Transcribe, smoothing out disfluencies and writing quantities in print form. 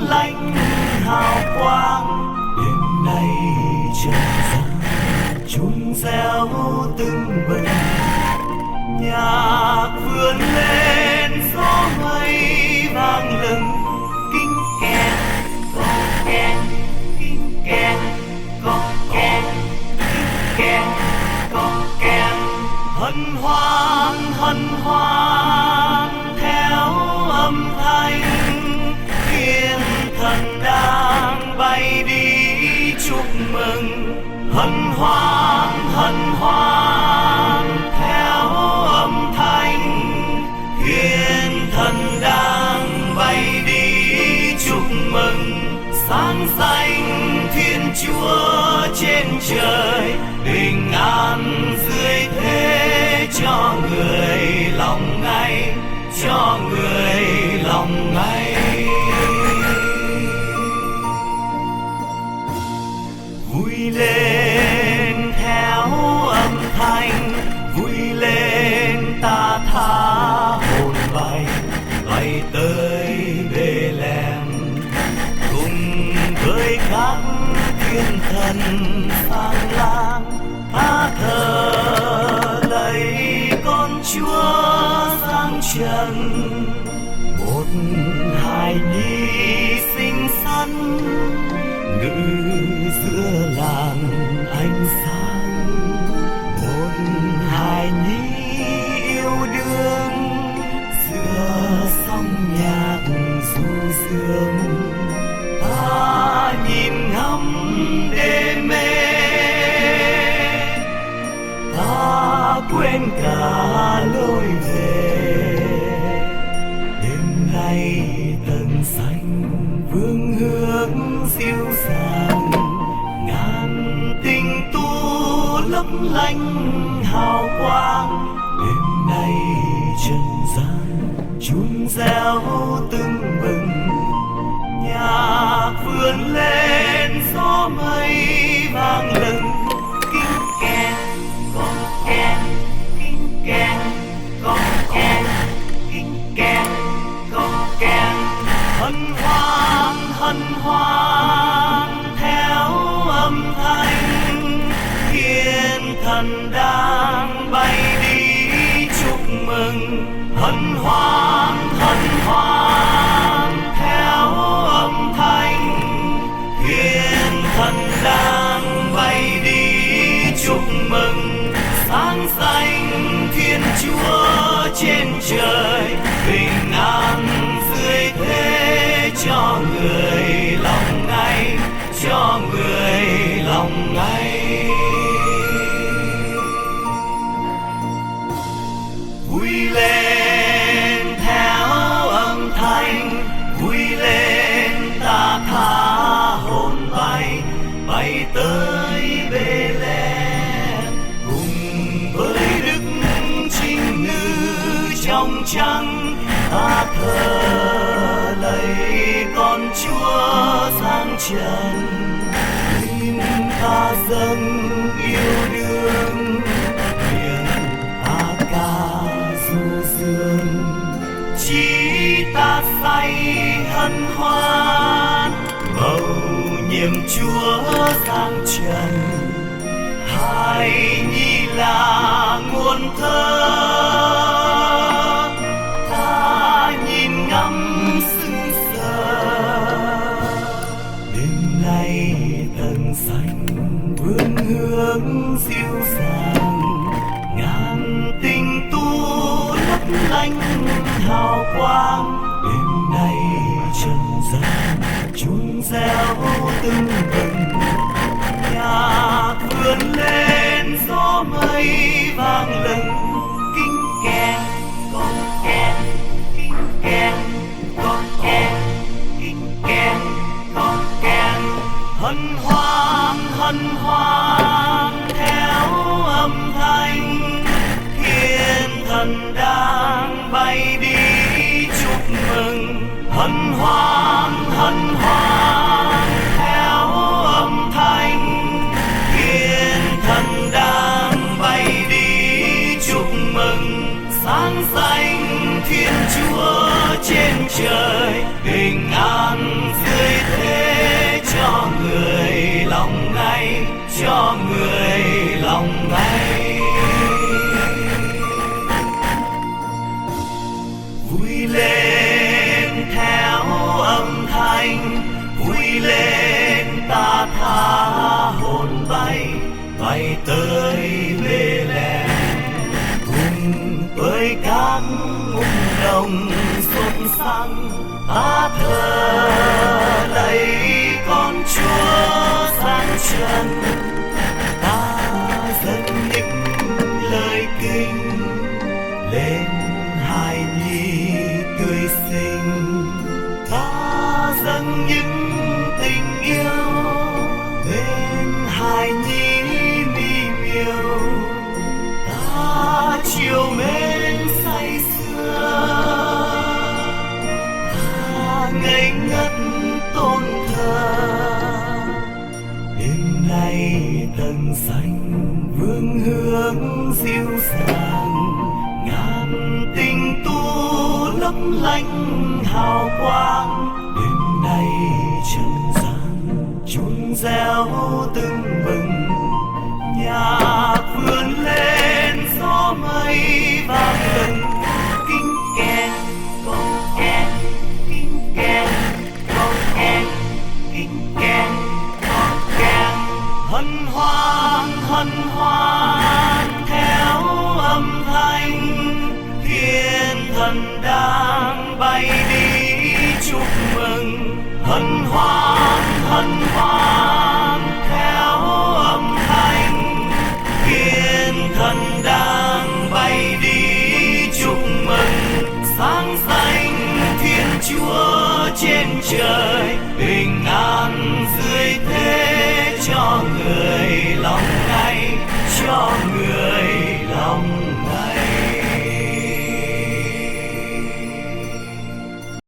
lánh hào quang. Đêm nay trần gian chuông reo tưng bừng, nhạc vươn lên gió mây vang lừng. Kinh kèn con kèn, kinh kèn con kèn, kinh kèn con kèn. Hân hoan theo âm thanh, thiên thần đang bay đi chúc mừng. Hân hoan theo âm thanh, thiên thần đang bay đi chúc mừng. Sáng xanh thiên chúa trên trời, bình an dưới thế cho người lòng ngay, cho người lòng ngay. Vui lên theo âm thanh, vui lên ta tha hồn bay, bay tới Bethlehem cùng với các thiên thần sang lang. Ta thờ lạy con Chúa sang trần, một hài nhi xinh xắn ngự giữa làng ánh sáng. Một hài nhi yêu đương giữa sóng nhạc du dương. Ta nhìn ngắm đê mê, ta quên cả lối về. Đêm nay tầng xanh vương hướng dịu dàng, ngàn tình tu lấp lánh hào quang. Đêm nay trần gian chuông reo tưng bừng, nhạc vươn lên gió mây vang lừng. Kinh kèn con kèn, kinh kèn con kèn, kinh kèn con kèn. Hân hoan theo âm thanh, thiên thần đang bay đi chúc mừng. Hân hoan theo âm thanh, thiên thần đang bay đi chúc mừng. Sáng xanh thiên chúa trên trời, bình an dưới thế cho người lòng ngay, cho người lòng ngay. Vui lên theo âm thanh, vui lên ta tha hồn bay, bay tới Bethlehem cùng với đức trinh nữ trong trắng. Ta thờ lạy con Chúa sang trần, tim ta dâng yêu đương, miệng ta ca du dương. Chỉ ta say hân hoan, bầu nhiệm Chúa sang trần. Hài nhi là nguồn thơ, ta nhìn ngắm sững sờ. Đêm nay tầng xanh vươn hướng dịu dàng, ngàn tình tu lấp lánh hào quang. Đêm nay trần gian chuông reo tưng bừng, nhạc vươn lên gió mây vang lừng. Kinh kèn con kèn, kinh kèn con kèn, kinh kèn con kèn. Hân hoan theo âm thanh, thiên thần đang bay đi chúc mừng. Hân hoan theo âm thanh, thiên thần đang bay đi chúc mừng. Sáng xanh thiên chúa trên trời, bình an vui lên theo âm thanh, vui lên ta tha hồn bay, bay tới Bethlehem. Cùng với các ngục đồng xuân sang, ta thờ lạy con Chúa sáng trần. Ta dâng những lời kinh lên hài nhi tươi xinh, ta dâng những tình yêu lên hài nhi mỹ miều. Ta chiều mến say sưa, ta ngây ngất tôn thờ. Đêm nay tầng xanh vương hướng dịu dàng, ngàn tinh tú lấp lánh hào quang. Đêm nay trần gian chuông reo tưng bừng, nhạc vươn lên gió mây vang lừng. Kinh kèn con kèn, kinh kèn con kèn, kinh kèn con kèn. Hân hoan theo âm thanh, thiên thần đang bay đi chúc mừng. Hân hoan theo âm thanh, thiên thần đang bay đi chúc mừng. Sáng xanh thiên chúa trên trời, bình an dưới thế cho người lòng này, cho